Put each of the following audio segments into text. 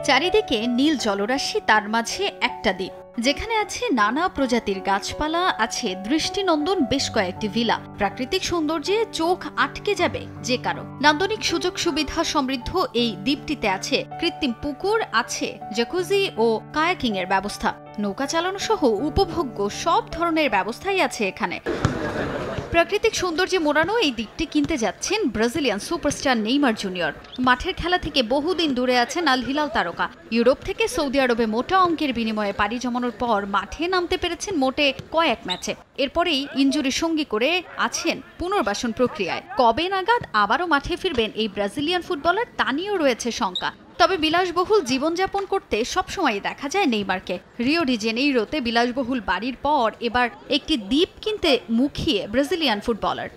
চারিদিকে নীল জলরাশি, তার মাঝে একটা দ্বীপ যেখানে আছে নানা প্রজাতির গাছপালা, আছে দৃষ্টিনন্দন বেশ কয়েকটি ভিলা। প্রাকৃতিক সৌন্দর্যে চোখ আটকে যাবে যে কারো। নান্দনিক সুযোগ সুবিধা সমৃদ্ধ এই দ্বীপটিতে আছে কৃত্রিম পুকুর, আছে জ্যাকুজি ও কায়াকিং এর ব্যবস্থা, নৌকা চালানো সহ উপভোগ্য সব ধরনের ব্যবস্থাই আছে এখানে। প্রাকৃতিক সৌন্দর্যে মোড়ানো এই দ্বীপটি কিনতে যাচ্ছেন ব্রাজিলিয়ান সুপারস্টার নেইমার জুনিয়র। মাঠের খেলা থেকে বহুদিন দূরে আছেন আল হিলাল তারকা। ইউরোপ থেকে সৌদি আরবে মোটা অঙ্কের বিনিময়ে পাড়ি জমানোর পর মাঠে নামতে পেরেছেন মোটে কয়েক ম্যাচে। এরপরেই ইনজুরি সঙ্গী করে আছেন পুনর্বাসন প্রক্রিয়ায়। কবে নাগাদ আবারও মাঠে ফিরবেন এই ব্রাজিলিয়ান ফুটবলার তা নিয়েও রয়েছে শঙ্কা। তবে বিলাসবহুল জীবনযাপন করতে সবসময় দেখা যায় নেইমারকে। রিও ডি জেনেইরোতে বিলাসবহুল বাড়ির পর এবার একটি দ্বীপ কিনতে মুখিয়ে ব্রাজিলিয়ান ফুটবলার।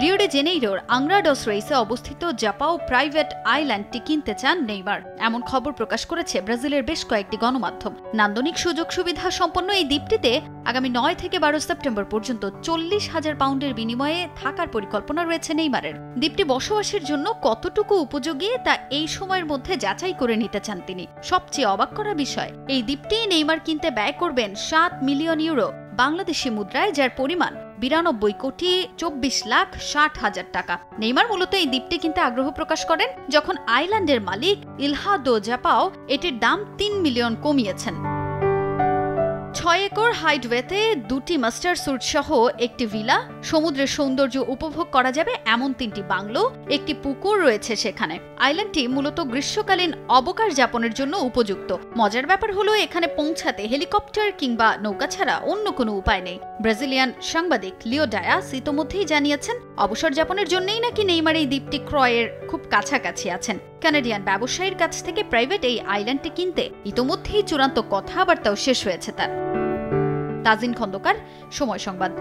রিও ডি জেনেইরোর আংরা ডস রেইসে অবস্থিত জাপাও প্রাইভেট আইল্যান্ডটি কিনতে চান নেইমার, এমন খবর প্রকাশ করেছে ব্রাজিলের বেশ কয়েকটি গণমাধ্যম। নান্দনিক সুযোগ সুবিধা সম্পন্ন এই দ্বীপটিতে আগামী 9 থেকে 12 সেপ্টেম্বর পর্যন্ত 40,000 পাউন্ডের বিনিময়ে থাকার পরিকল্পনা রয়েছে নেইমারের। দ্বীপটি বসবাসের জন্য কতটুকু উপযোগী তা এই সময়ের মধ্যে যাচাই করে নিতে চান তিনি। সবচেয়ে অবাক করা বিষয়, এই দ্বীপটি নেইমার কিনতে ব্যয় করবেন 7 মিলিয়ন ইউরো বাংলাদেশি মুদ্রায়, যার পরিমাণ 92,24,60,000 টাকা। নেইমার মূলত এই দ্বীপটি কিনতে আগ্রহ প্রকাশ করেন যখন আইল্যান্ডের মালিক ইলহা দো জাপাও এটির দাম 3 মিলিয়ন কমিয়েছেন। 6 একর হাইডওয়েতে 2টি মাস্টার স্যুট সহ একটি ভিলা, সমুদ্রের সৌন্দর্য উপভোগ করা যাবে এমন 3টি বাংলো, একটি পুকুর রয়েছে সেখানে। আইল্যান্ডটি মূলত গ্রীষ্মকালীন অবকাশ যাপনের জন্য উপযুক্ত। মজার ব্যাপার হলো এখানে পৌঁছাতে হেলিকপ্টার কিংবা নৌকা ছাড়া অন্য কোনো উপায় নেই। ব্রাজিলিয়ান সাংবাদিক লিও ডায়াস ইতোমধ্যেই জানিয়েছেন অবসর যাপনের জন্যই নাকি নেইমার এই দ্বীপটি ক্রয়ের খুব কাছাকাছি আছেন। কানাডিয়ান ব্যবসায়ীর কাছ থেকে প্রাইভেট এই আইল্যান্ডটি কিনতে ইতোমধ্যেই চূড়ান্ত কথাবার্তাও শেষ হয়েছে তার। তাজিন খন্দকার, সময় সংবাদ।